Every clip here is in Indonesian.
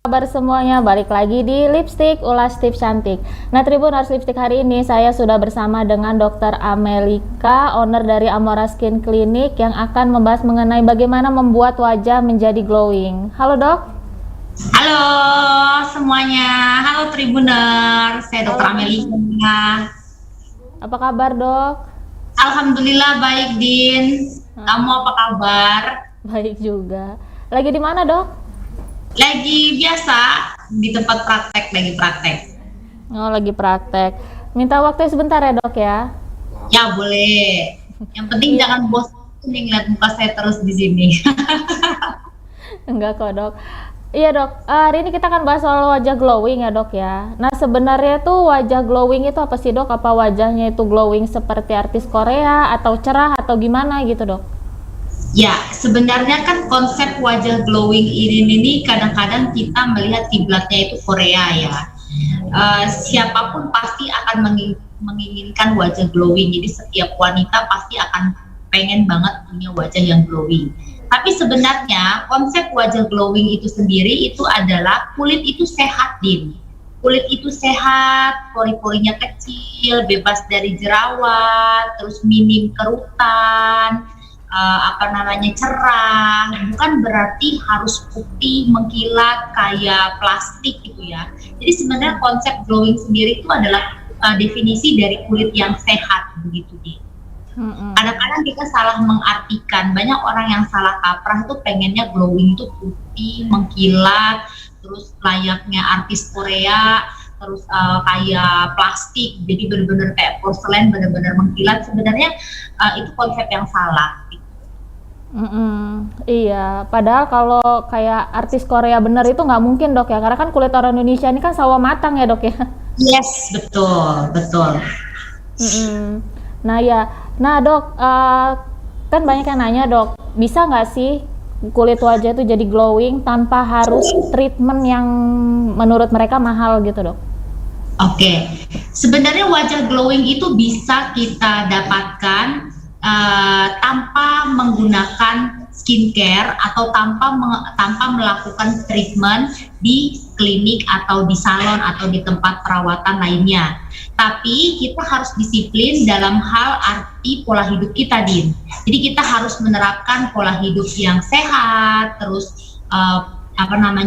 Kabar semuanya, balik lagi di Lipstick Ulas Tips Cantik. Nah, Tribuners Lipstick, hari ini saya sudah bersama dengan Dr. Amelika, owner dari Amora Skin Clinic, yang akan membahas mengenai bagaimana membuat wajah menjadi glowing. Halo dok. Halo semuanya, halo Tribuner, saya Dr. Halo. Amelika. Apa kabar dok? Alhamdulillah baik Din, kamu apa kabar? Baik juga. Lagi di mana dok? Lagi biasa, di tempat praktek, lagi praktek. Oh, lagi praktek. Minta waktu sebentar ya dok ya. Ya boleh, yang penting jangan bosan nih ngeliat muka saya terus di sini. Enggak kok dok. Iya dok, hari ini kita akan bahas soal wajah glowing ya dok ya. Nah sebenarnya tuh wajah glowing itu apa sih dok? Apa wajahnya itu glowing seperti artis Korea atau cerah atau gimana gitu dok? Ya, sebenarnya kan konsep wajah glowing ini kadang-kadang kita melihat kiblatnya itu Korea ya. Siapapun pasti akan menginginkan wajah glowing. Jadi setiap wanita pasti akan pengen banget punya wajah yang glowing. Tapi sebenarnya konsep wajah glowing itu sendiri itu adalah kulit itu sehat, Din. Kulit itu sehat, pori-porinya kecil, bebas dari jerawat, terus minim kerutan, cerah, bukan berarti harus putih mengkilat kayak plastik gitu ya. Jadi sebenarnya konsep glowing sendiri itu adalah definisi dari kulit yang sehat begitu Din. Kadang-kadang kita salah mengartikan, banyak orang yang salah kaprah tuh pengennya glowing itu putih mengkilat, terus layaknya artis Korea, terus kayak plastik, jadi benar-benar kayak porselen, benar-benar mengkilat. Sebenarnya itu konsep yang salah. Iya, padahal kalau kayak artis Korea bener itu nggak mungkin dok ya, karena kan kulit orang Indonesia ini kan sawo matang ya dok ya. Yes, betul, betul. Nah ya, nah dok, kan banyak yang nanya dok, bisa nggak sih kulit wajah itu jadi glowing tanpa harus treatment yang menurut mereka mahal gitu dok? Oke, sebenarnya wajah glowing itu bisa kita dapatkan tanpa menggunakan skincare atau tanpa melakukan treatment di klinik atau di salon atau di tempat perawatan lainnya. Tapi kita harus disiplin dalam hal arti pola hidup kita, Din. Jadi kita harus menerapkan pola hidup yang sehat, terus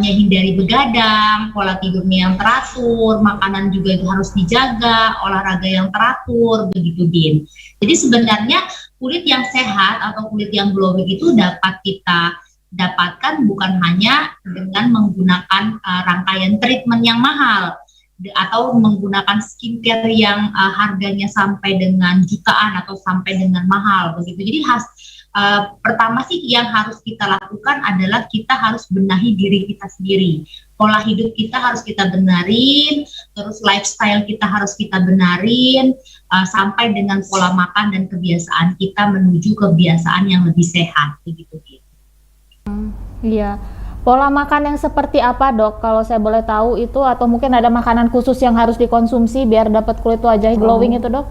hindari begadang, pola tidurnya yang teratur, makanan juga harus dijaga, olahraga yang teratur, begitu Din. Jadi sebenarnya kulit yang sehat atau kulit yang glowing itu dapat kita dapatkan bukan hanya dengan menggunakan rangkaian treatment yang mahal atau menggunakan skincare yang harganya sampai dengan jutaan atau sampai dengan mahal begitu. Jadi pertama sih yang harus kita lakukan adalah kita harus benahi diri kita sendiri. Pola hidup kita harus kita benarin, terus lifestyle kita harus kita benarin, sampai dengan pola makan dan kebiasaan kita menuju kebiasaan yang lebih sehat begitu. Iya. Pola makan yang seperti apa dok? Kalau saya boleh tahu itu, atau mungkin ada makanan khusus yang harus dikonsumsi biar dapat kulit wajah glowing itu dok?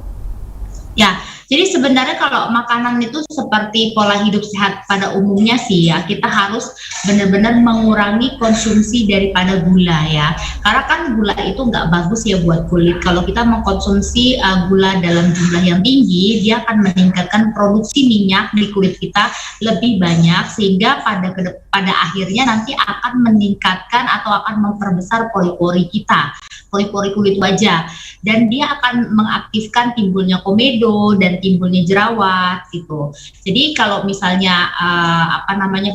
Ya, jadi sebenarnya kalau makanan itu seperti pola hidup sehat pada umumnya sih ya, kita harus benar-benar mengurangi konsumsi daripada gula ya. Karena kan gula itu nggak bagus ya buat kulit. Kalau kita mengkonsumsi gula dalam jumlah yang tinggi, dia akan meningkatkan produksi minyak di kulit kita lebih banyak, sehingga pada akhirnya nanti akan meningkatkan atau akan memperbesar pori-pori kita, pori-pori kulit wajah, dan dia akan mengaktifkan timbulnya komedo dan timbulnya jerawat gitu. Jadi kalau misalnya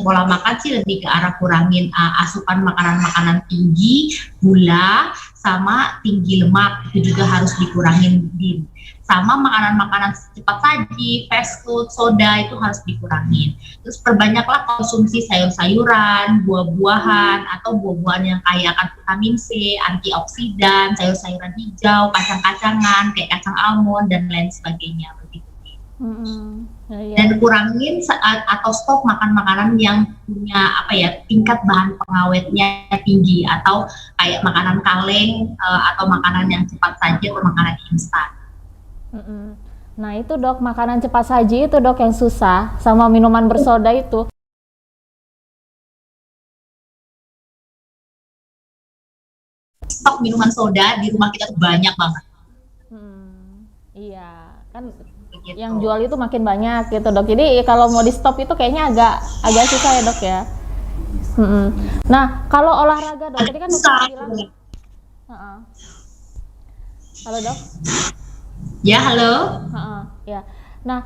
pola makan sih lebih ke arah kurangin asupan makanan-makanan tinggi, gula, sama tinggi lemak, itu juga harus dikurangin Din. Sama makanan-makanan cepat saji, fast food, soda itu harus dikurangin. Terus perbanyaklah konsumsi sayur-sayuran, buah-buahan, atau buah-buahan yang kaya akan vitamin C, antioksidan, sayur-sayuran hijau, kacang-kacangan, kayak kacang almond, dan lain sebagainya. Begitu. Dan kurangin atau stop makan makanan yang punya tingkat bahan pengawetnya tinggi, atau kayak makanan kaleng, atau makanan yang cepat saji atau makanan instan. Nah itu dok, makanan cepat saji itu dok yang susah, sama minuman bersoda itu. stok minuman soda di rumah kita tuh banyak banget. Iya, kan Begitu. yang jual itu makin banyak gitu dok. Jadi kalau mau di stop itu kayaknya agak susah ya dok ya. Nah kalau olahraga dok, tadi kan dokter bilang. Halo dok. Ya halo. Ya. Nah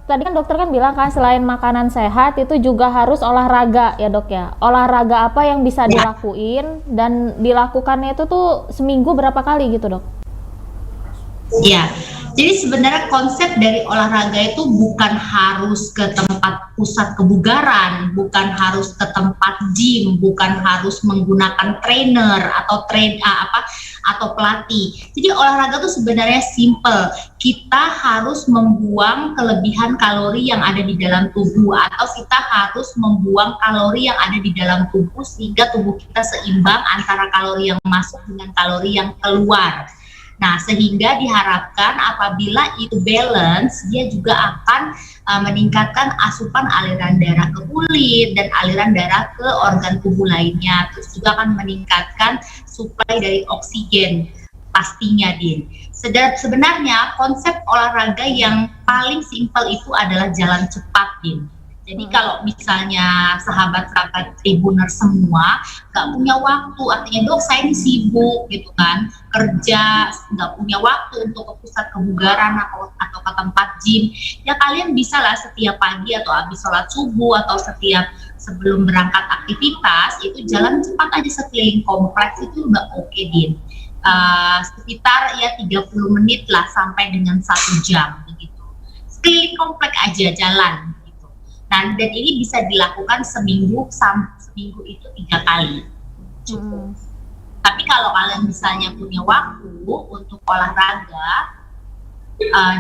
tadi kan dokter kan bilang kan selain makanan sehat itu juga harus olahraga ya dok ya. Olahraga apa yang bisa dilakuin dan dilakukannya itu tuh seminggu berapa kali gitu dok? Ya, jadi sebenarnya konsep dari olahraga itu bukan harus ke tempat pusat kebugaran, bukan harus ke tempat gym, bukan harus menggunakan trainer atau atau pelatih. Jadi olahraga itu sebenarnya simple. Kita harus membuang kelebihan kalori yang ada di dalam tubuh, atau kita harus membuang kalori yang ada di dalam tubuh sehingga tubuh kita seimbang antara kalori yang masuk dengan kalori yang keluar. Nah, sehingga diharapkan apabila itu balance, dia juga akan meningkatkan asupan aliran darah ke kulit dan aliran darah ke organ tubuh lainnya. Terus juga akan meningkatkan suplai dari oksigen pastinya, Din. Sebenarnya konsep olahraga yang paling simpel itu adalah jalan cepat, Din. Jadi kalau misalnya sahabat-sahabat Tribuner semua nggak punya waktu, artinya dok saya ini sibuk gitu kan, kerja, nggak punya waktu untuk ke pusat kebugaran atau ke tempat gym, ya kalian bisa lah setiap pagi atau habis sholat subuh atau setiap sebelum berangkat aktivitas itu jalan cepat aja sekeliling kompleks itu udah oke, Din. Sekitar ya 30 menit lah sampai dengan 1 jam begitu. Sekeliling kompleks aja jalan. Dan ini bisa dilakukan seminggu itu 3 kali cukup. Tapi kalau kalian misalnya punya waktu untuk olahraga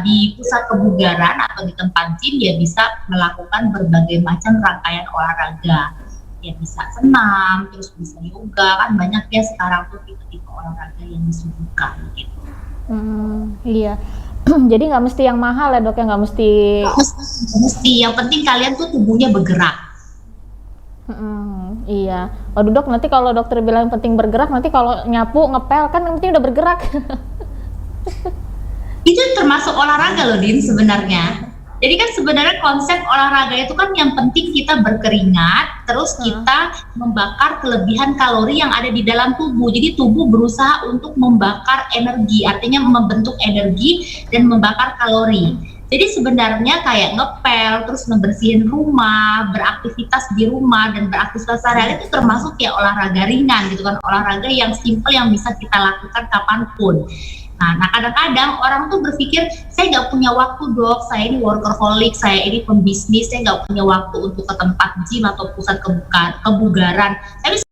di pusat kebugaran atau di tempat gym, ya bisa melakukan berbagai macam rangkaian olahraga. Ya bisa senam, terus bisa yoga, kan banyak ya sekarang tuh tipe-tipe olahraga yang disuguhkan gitu. Iya. Jadi nggak mesti yang mahal ya dok ya, nggak mesti. Yang penting kalian tuh tubuhnya bergerak. Iya. Waduh dok, nanti kalau dokter bilang penting bergerak, nanti kalau nyapu ngepel kan yang penting udah bergerak. Itu termasuk olahraga loh, Din, sebenarnya. Jadi kan sebenarnya konsep olahraga itu kan yang penting kita berkeringat, terus kita membakar kelebihan kalori yang ada di dalam tubuh. Jadi tubuh berusaha untuk membakar energi, artinya membentuk energi dan membakar kalori. Jadi sebenarnya kayak ngepel, terus ngebersihin rumah, beraktivitas di rumah dan beraktivitas sehari-hari itu termasuk ya olahraga ringan gitu kan, olahraga yang simple yang bisa kita lakukan kapanpun. Nah kadang-kadang orang tuh berpikir, saya nggak punya waktu dok, saya ini workaholic, saya ini pembisnis, saya nggak punya waktu untuk ke tempat gym atau pusat kebugaran. Tapi